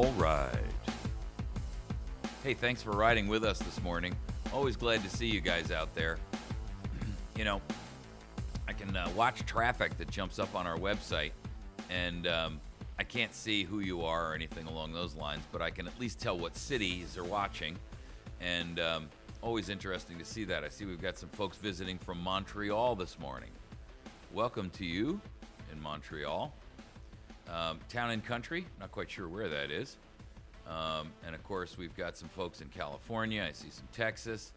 All right. Hey, thanks for riding with us this morning. Always glad to see you guys out there. You know, I can watch traffic that jumps up on our website, and I can't see who you are or anything along those lines, but I can at least tell what cities are watching, and always interesting to see that. I see we've got some folks visiting from Montreal this morning. Welcome to you in Montreal. Town and Country, not quite sure where that is. And of course, we've got some folks in California. I see some Texas.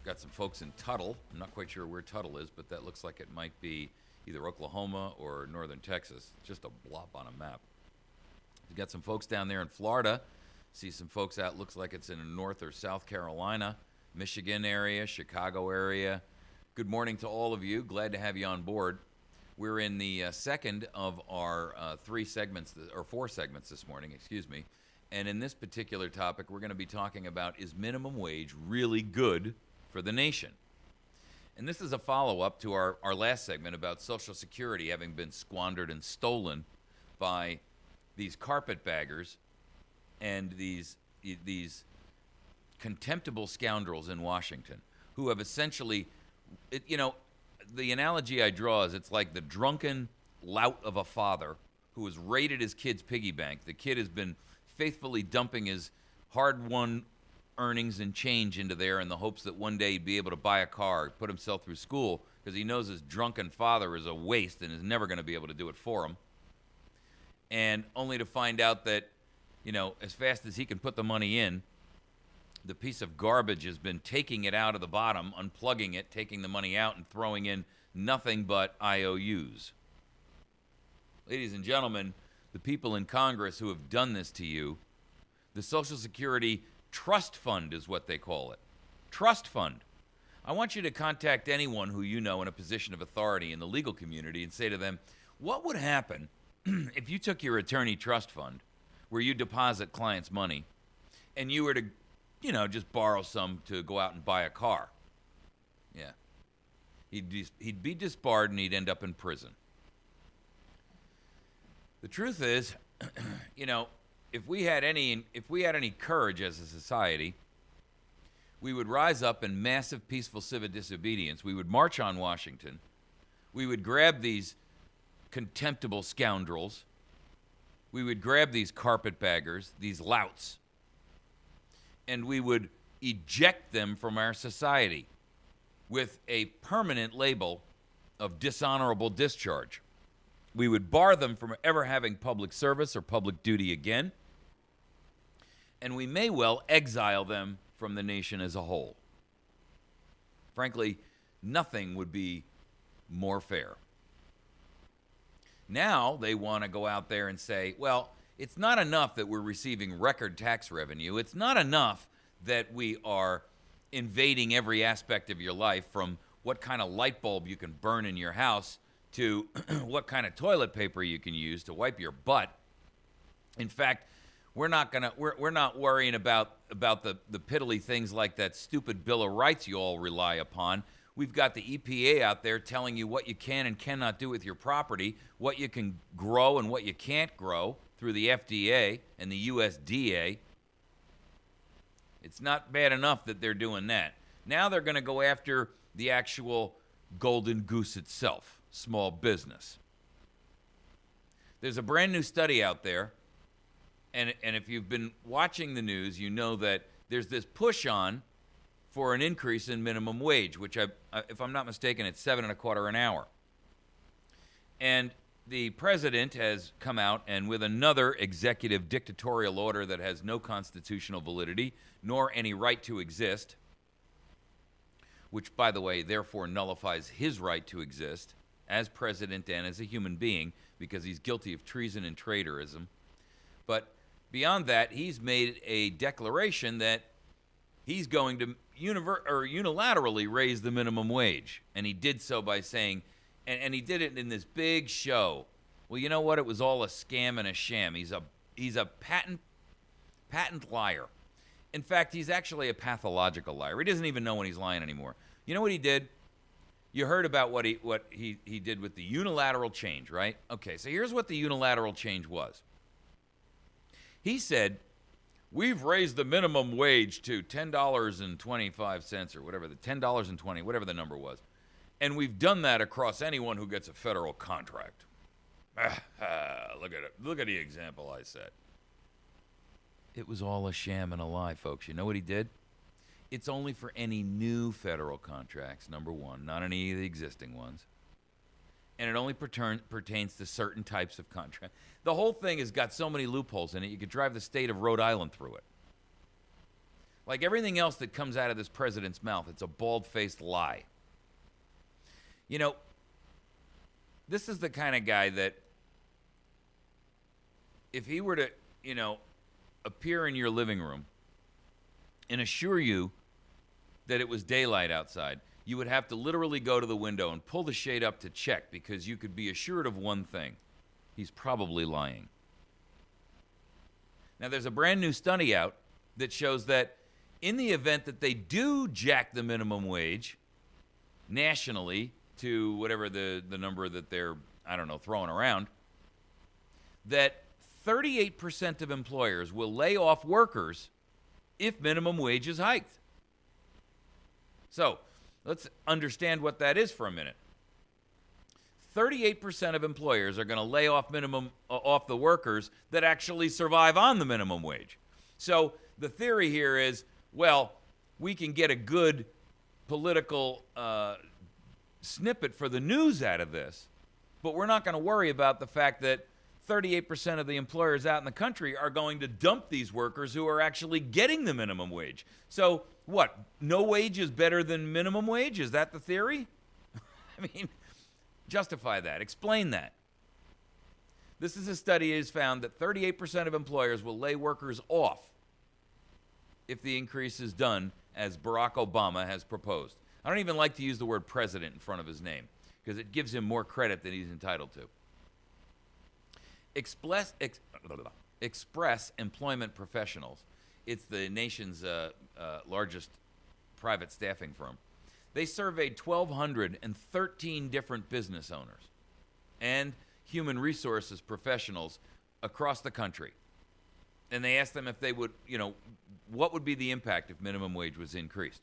Got some folks in Tuttle. I'm not quite sure where Tuttle is, but that looks like it might be either Oklahoma or northern Texas. Just a blop on a map. We've got some folks down there in Florida. See some folks out, looks like it's in North or South Carolina, Michigan area, Chicago area. Good morning to all of you. Glad to have you on board. We're in the second of our four segments this morning, And in this particular topic, we're going to be talking about, is minimum wage really good for the nation? And this is a follow-up to our last segment about Social Security having been squandered and stolen by these carpetbaggers and these contemptible scoundrels in Washington who have essentially, the analogy I draw is it's like the drunken lout of a father who has raided his kid's piggy bank. The kid has been faithfully dumping his hard-won earnings and change into there in the hopes that one day he'd be able to buy a car, put himself through school, because he knows his drunken father is a waste and is never going to be able to do it for him. And only to find out that, as fast as he can put the money in, the piece of garbage has been taking it out of the bottom, unplugging it, taking the money out, and throwing in nothing but IOUs. Ladies and gentlemen, the people in Congress who have done this to you, the Social Security Trust Fund is what they call it. Trust Fund. I want you to contact anyone who you know in a position of authority in the legal community and say to them, what would happen if you took your attorney trust fund, where you deposit clients' money, and you were to just borrow some to go out and buy a car? Yeah. He'd be disbarred and he'd end up in prison. The truth is, if we had any courage as a society, we would rise up in massive peaceful civil disobedience. We would march on Washington. We would grab these contemptible scoundrels. We would grab these carpetbaggers, these louts, and we would eject them from our society with a permanent label of dishonorable discharge. We would bar them from ever having public service or public duty again, and we may well exile them from the nation as a whole. Frankly, nothing would be more fair. Now they want to go out there and say, well, it's not enough that we're receiving record tax revenue. It's not enough that we are invading every aspect of your life, from what kind of light bulb you can burn in your house to what kind of toilet paper you can use to wipe your butt. In fact, we're not worrying about the piddly things like that stupid Bill of Rights you all rely upon. We've got the EPA out there telling you what you can and cannot do with your property, what you can grow and what you can't grow through the FDA and the USDA. It's not bad enough that they're doing that. Now they're going to go after the actual golden goose itself, small business. There's a brand new study out there, and if you've been watching the news, you know that there's this push on for an increase in minimum wage, which, if I'm not mistaken, it's $7.25 an hour. And the president has come out and with another executive dictatorial order that has no constitutional validity, nor any right to exist, which, by the way, therefore nullifies his right to exist as president and as a human being, because he's guilty of treason and traitorism. But beyond that, he's made a declaration that he's going to unilaterally raise the minimum wage. And he did so by saying, and he did it in this big show. Well, you know what? It was all a scam and a sham. He's a patent liar. In fact, he's actually a pathological liar. He doesn't even know when he's lying anymore. You know what he did? You heard about what he did with the unilateral change, right? Okay, so here's what the unilateral change was. He said, we've raised the minimum wage to $10.25 or whatever, the $10.20, whatever the number was. And we've done that across anyone who gets a federal contract. Look at it. Look at the example I set. It was all a sham and a lie, folks. You know what he did? It's only for any new federal contracts, number one, not any of the existing ones. And it only pertains to certain types of contracts. The whole thing has got so many loopholes in it, you could drive the state of Rhode Island through it. Like everything else that comes out of this president's mouth, it's a bald-faced lie. You know, this is the kind of guy that if he were to, appear in your living room and assure you that it was daylight outside, you would have to literally go to the window and pull the shade up to check, because you could be assured of one thing: he's probably lying. Now, there's a brand new study out that shows that in the event that they do jack the minimum wage nationally to whatever the number that they're, throwing around, that 38% of employers will lay off workers if minimum wage is hiked. So, let's understand what that is for a minute. 38% of employers are going to lay off off the workers that actually survive on the minimum wage. So, the theory here is, well, we can get a good political snippet for the news out of this, but we're not going to worry about the fact that 38% of the employers out in the country are going to dump these workers who are actually getting the minimum wage. So what? No wage is better than minimum wage? Is that the theory? I mean, justify that. Explain that. This is a study that has found that 38% of employers will lay workers off if the increase is done as Barack Obama has proposed. I don't even like to use the word president in front of his name because it gives him more credit than he's entitled to. Express Employment Professionals, it's the nation's largest private staffing firm. They surveyed 1,213 different business owners and human resources professionals across the country. And they asked them if they would, what would be the impact if minimum wage was increased.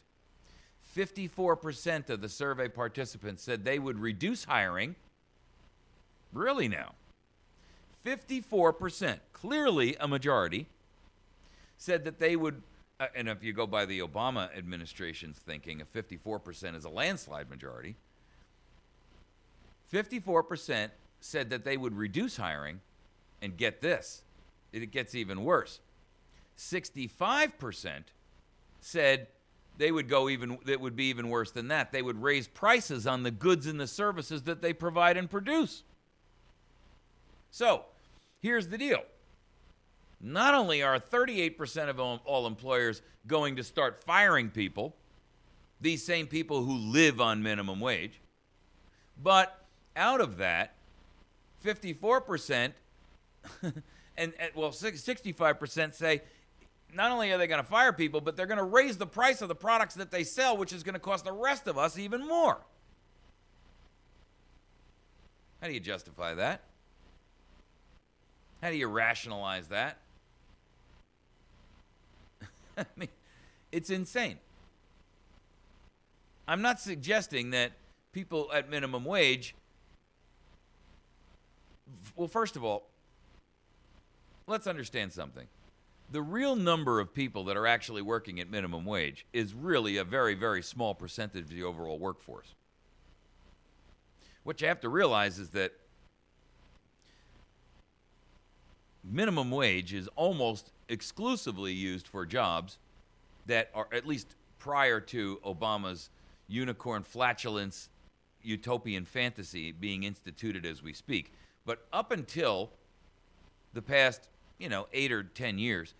54% of the survey participants said they would reduce hiring. Really now? 54%, clearly a majority, said that they would, and if you go by the Obama administration's thinking, a 54% is a landslide majority. 54% said that they would reduce hiring, and get this, it gets even worse. 65% said they would go even, it would be even worse than that. They would raise prices on the goods and the services that they provide and produce. So, here's the deal. Not only are 38% of all employers going to start firing people, these same people who live on minimum wage, but out of that, 54% and 65% say not only are they going to fire people, but they're going to raise the price of the products that they sell, which is going to cost the rest of us even more. How do you justify that? How do you rationalize that? I mean, it's insane. I'm not suggesting that people at minimum wage, well, first of all, let's understand something. The real number of people that are actually working at minimum wage is really a very, very small percentage of the overall workforce. What you have to realize is that minimum wage is almost exclusively used for jobs that are, at least prior to Obama's unicorn flatulence utopian fantasy being instituted as we speak. But up until the past, 8 or 10 years,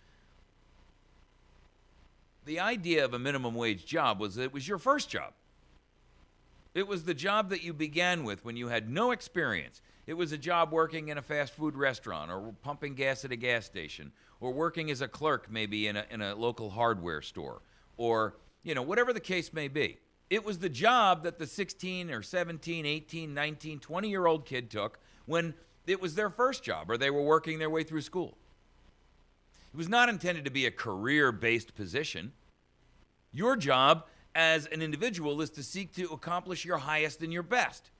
the idea of a minimum wage job was that it was your first job. It was the job that you began with when you had no experience. It was a job working in a fast food restaurant or pumping gas at a gas station or working as a clerk maybe in a local hardware store or, whatever the case may be. It was the job that the 16 or 17, 18, 19, 20-year-old kid took when it was their first job or they were working their way through school. It was not intended to be a career-based position. Your job as an individual is to seek to accomplish your highest and your best,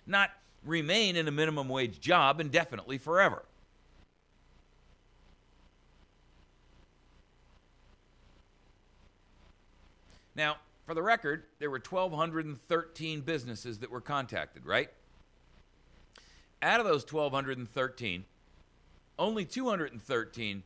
not remain in a minimum wage job indefinitely forever. Now, for the record, there were 1,213 businesses that were contacted, right? Out of those 1,213, only 213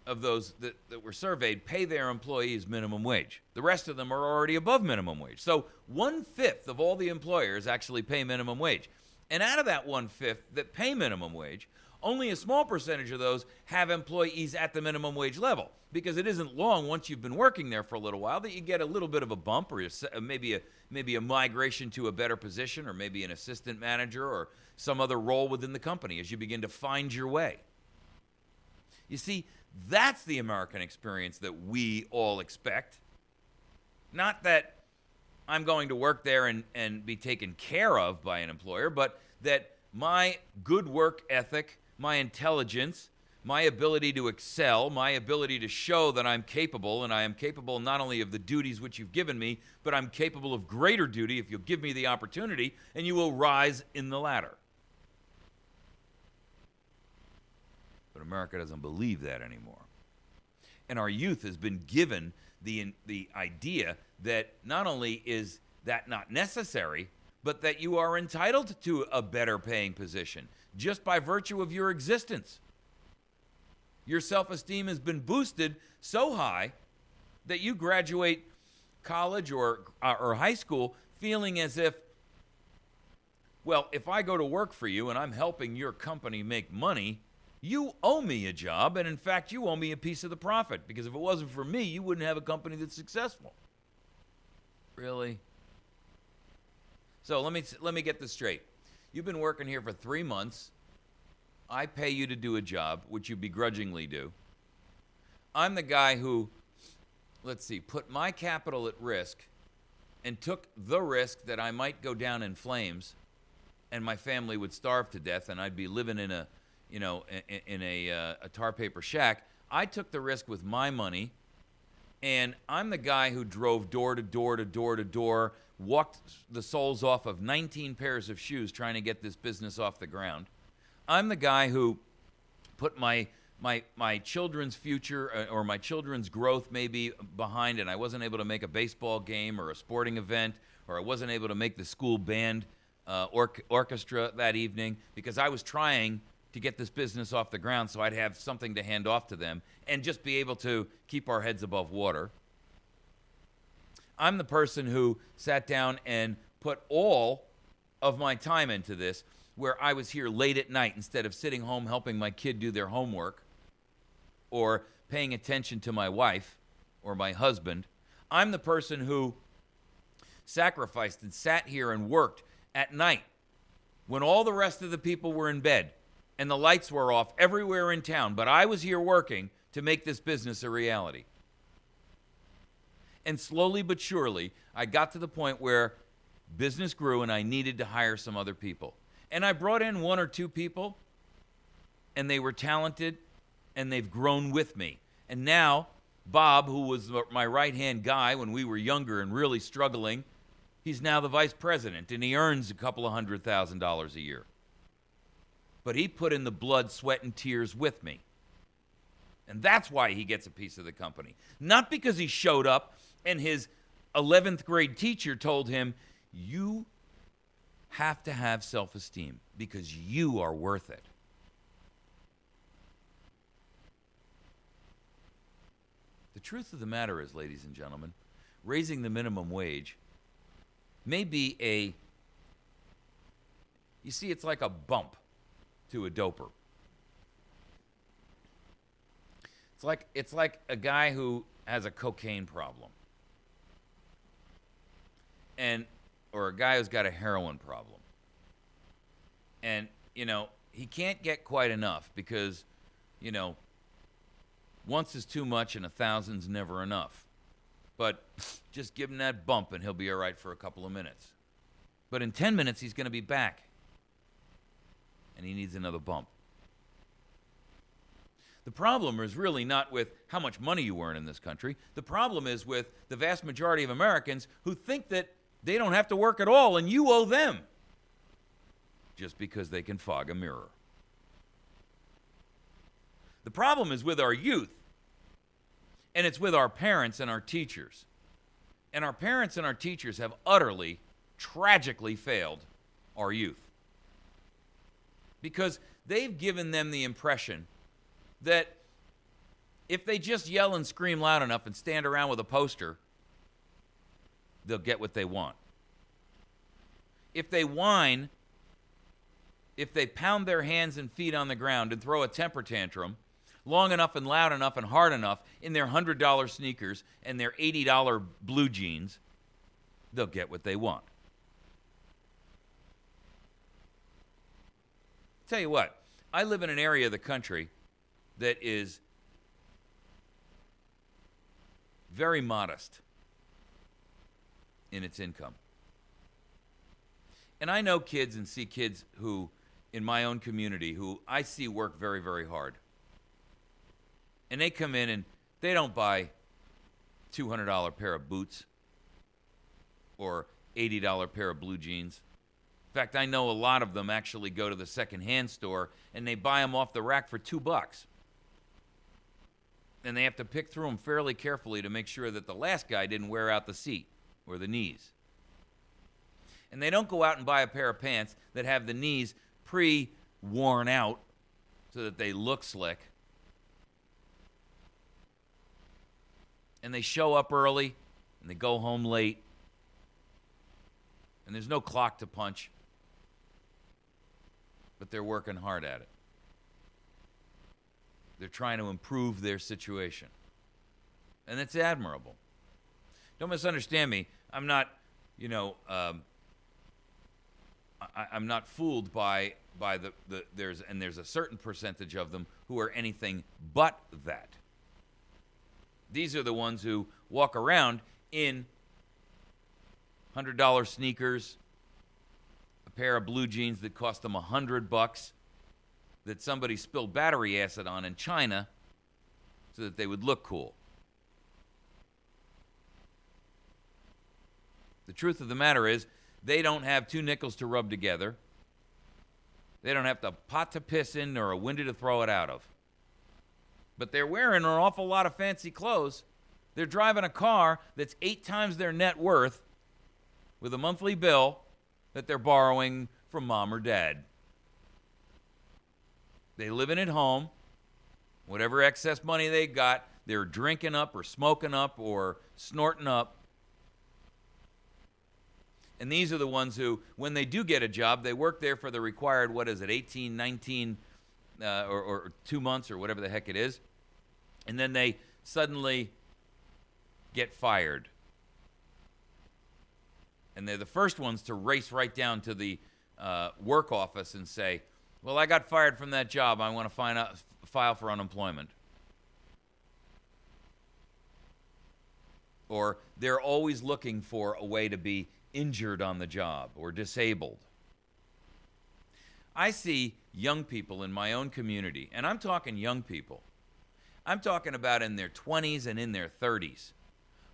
of those that were surveyed pay their employees minimum wage. The rest of them are already above minimum wage. So 1/5 of all the employers actually pay minimum wage. And out of that 1/5 that pay minimum wage, only a small percentage of those have employees at the minimum wage level, because it isn't long once you've been working there for a little while that you get a little bit of a bump, or maybe a migration to a better position, or maybe an assistant manager or some other role within the company as you begin to find your way. You see, that's the American experience that we all expect. Not that I'm going to work there and be taken care of by an employer, but that my good work ethic, my intelligence, my ability to excel, my ability to show that I'm capable, and I am capable not only of the duties which you've given me, but I'm capable of greater duty if you'll give me the opportunity, and you will rise in the ladder. But America doesn't believe that anymore. And our youth has been given the idea that not only is that not necessary, but that you are entitled to a better paying position just by virtue of your existence. Your self-esteem has been boosted so high that you graduate college or high school feeling as if, well, if I go to work for you and I'm helping your company make money, you owe me a job, and in fact, you owe me a piece of the profit, because if it wasn't for me, you wouldn't have a company that's successful. Really? So let me get this straight. You've been working here for 3 months. I pay you to do a job, which you begrudgingly do. I'm the guy who, put my capital at risk and took the risk that I might go down in flames and my family would starve to death and I'd be living in a tar paper shack. I took the risk with my money, and I'm the guy who drove door to door to door to door, walked the soles off of 19 pairs of shoes trying to get this business off the ground. I'm the guy who put my children's future or my children's growth maybe behind, and I wasn't able to make a baseball game or a sporting event, or I wasn't able to make the school band orchestra that evening because I was trying to get this business off the ground so I'd have something to hand off to them and just be able to keep our heads above water. I'm the person who sat down and put all of my time into this, where I was here late at night instead of sitting home helping my kid do their homework or paying attention to my wife or my husband. I'm the person who sacrificed and sat here and worked at night when all the rest of the people were in bed and the lights were off everywhere in town, but I was here working to make this business a reality. And slowly but surely, I got to the point where business grew and I needed to hire some other people. And I brought in 1 or 2 people, and they were talented, and they've grown with me. And now, Bob, who was my right-hand guy when we were younger and really struggling, he's now the vice president, and he earns a couple of $100,000 a year. But he put in the blood, sweat, and tears with me. And that's why he gets a piece of the company. Not because he showed up and his 11th grade teacher told him, you have to have self-esteem because you are worth it. The truth of the matter is, ladies and gentlemen, raising the minimum wage may be it's like a bump to a doper. It's like a guy who has a cocaine problem, or a guy who's got a heroin problem. And, he can't get quite enough because, once is too much and 1,000's never enough. But just give him that bump and he'll be all right for a couple of minutes. But in 10 minutes, he's going to be back. And he needs another bump. The problem is really not with how much money you earn in this country. The problem is with the vast majority of Americans who think that they don't have to work at all and you owe them just because they can fog a mirror. The problem is with our youth, and it's with our parents and our teachers. And our parents and our teachers have utterly, tragically failed our youth. Because they've given them the impression that if they just yell and scream loud enough and stand around with a poster, they'll get what they want. If they whine, if they pound their hands and feet on the ground and throw a temper tantrum long enough and loud enough and hard enough in their $100 sneakers and their $80 blue jeans, they'll get what they want. Tell you what, I live in an area of the country that is very modest in its income. And I know kids and see kids who, in my own community, who I see work very, very hard. And they come in and they don't buy $200 pair of boots or $80 pair of blue jeans. In fact, I know a lot of them actually go to the secondhand store and they buy them off the rack for $2. And they have to pick through them fairly carefully to make sure that the last guy didn't wear out the seat or the knees. And they don't go out and buy a pair of pants that have the knees pre-worn out so that they look slick. And they show up early and they go home late. And there's no clock to punch. But they're working hard at it. They're trying to improve their situation. And it's admirable. Don't misunderstand me. I'm not, I'm not fooled by there's a certain percentage of them who are anything but that. These are the ones who walk around in $100 sneakers, a pair of blue jeans that cost them $100 that somebody spilled battery acid on in China so that they would look cool. The truth of the matter is, they don't have two nickels to rub together. They don't have a pot to piss in or a window to throw it out of. But they're wearing an awful lot of fancy clothes. They're driving a car that's 8 times their net worth with a monthly bill that they're borrowing from mom or dad. They living at home. Whatever excess money they got, they're drinking up or smoking up or snorting up. And these are the ones who, when they do get a job, they work there for the required, 18, 19, or 2 months or whatever the heck it is. And then they suddenly get fired. And they're the first ones to race right down to the work office and say, well, I got fired from that job. I want to file for unemployment. Or they're always looking for a way to be injured on the job or disabled. I see young people in my own community, and I'm talking young people. I'm talking about in their 20s and in their 30s,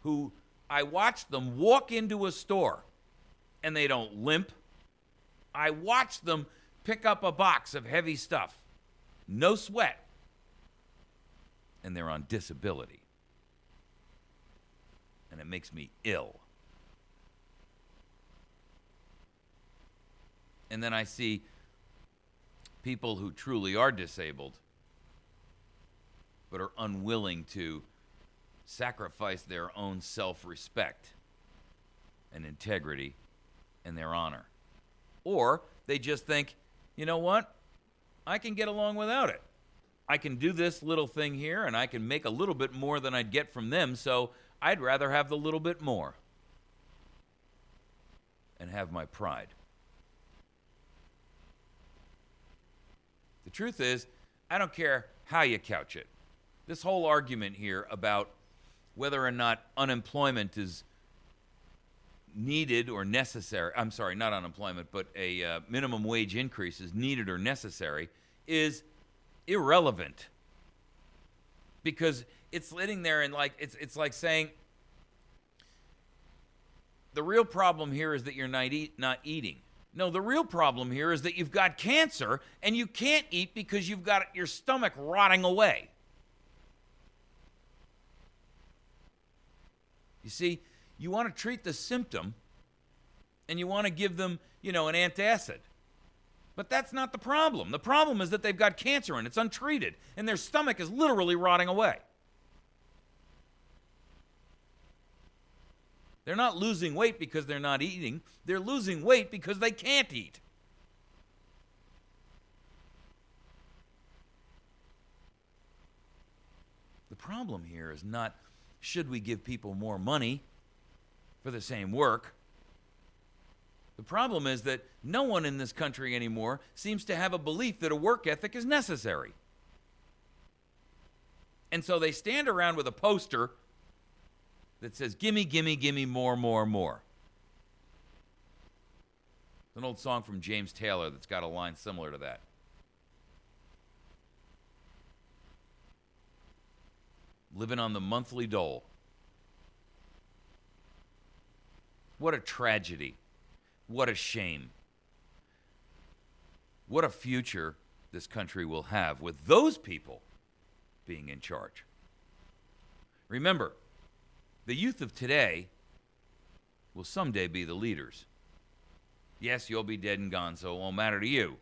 who I watch them walk into a store and they don't limp. I watch them pick up a box of heavy stuff, no sweat, and they're on disability. And it makes me ill. And then I see people who truly are disabled but are unwilling to sacrifice their own self-respect and integrity and their honor. Or they just think, you know what? I can get along without it. I can do this little thing here and I can make a little bit more than I'd get from them, so I'd rather have the little bit more and have my pride. The truth is, I don't care how you couch it. This whole argument here about whether or not unemployment is needed or necessary, I'm sorry, not unemployment, but a minimum wage increase is needed or necessary, is irrelevant. because it's sitting there and like it's like saying the real problem here is that you're not eating. No, the real problem here is that you've got cancer and you can't eat because you've got your stomach rotting away. You see, you want to treat the symptom and you want to give them, an antacid. But that's not the problem. The problem is that they've got cancer and it's untreated and their stomach is literally rotting away. They're not losing weight because they're not eating. They're losing weight because they can't eat. The problem here is not, should we give people more money for the same work? The problem is that no one in this country anymore seems to have a belief that a work ethic is necessary. And so they stand around with a poster that says, gimme, gimme, gimme, more, more, more. It's an old song from James Taylor that's got a line similar to that. Living on the monthly dole. What a tragedy. What a shame. What a future this country will have with those people being in charge. Remember, the youth of today will someday be the leaders. Yes, you'll be dead and gone, so it won't matter to you.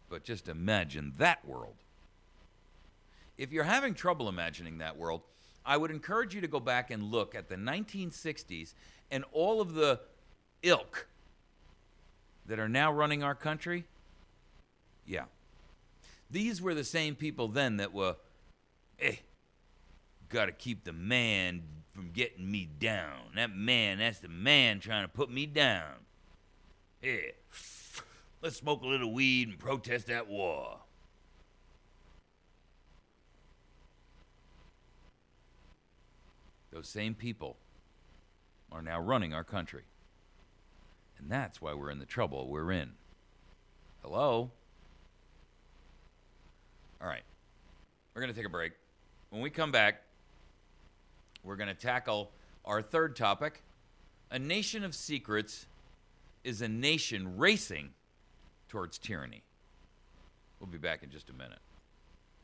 But just imagine that world. If you're having trouble imagining that world, I would encourage you to go back and look at the 1960s and all of the ilk that are now running our country. Yeah. These were the same people then that were, got to keep the man from getting me down. That's the man trying to put me down. Yeah, let's smoke a little weed and protest that war. Those same people are now running our country. And that's why we're in the trouble we're in. Hello? All right. We're going to take a break. When we come back, we're going to tackle our third topic. A nation of secrets is a nation racing towards tyranny. We'll be back in just a minute.